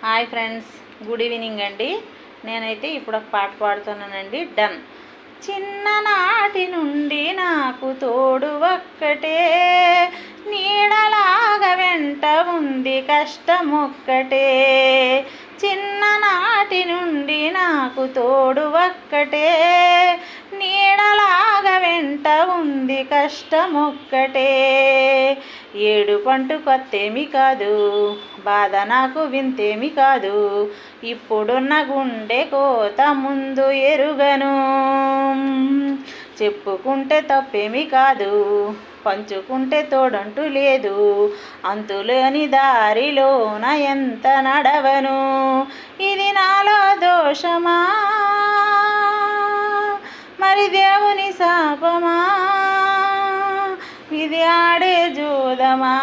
Hi friends, good evening అండి. నేనైతే ఇప్పుడు ఒక పాట పాడుతున్నానండి. డన్. చిన్ననాటి నుండి నాకు తోడు ఒక్కటే, నీడలాగా వెంట ఉంది కష్టం ఒక్కటే. చిన్ననాటి నుండి నాకు తోడు ఒక్కటే, నీడలాగా వెంట ఉంది కష్టం ఒక్కటే. ఏడుపంటు కొత్తేమి కాదు, బాధ నాకు వింతేమి కాదు, ఇప్పుడున్న గుండె కోత ముందు ఎరుగను. చెప్పుకుంటే తప్పేమి కాదు, పంచుకుంటే తోడంటూ లేదు, అంతులేని దారిలోన ఎంత నడవను. ఇది నాలో దోషమా, మరి దేవుని శాపమా, ఇది ఆడే జూదమా.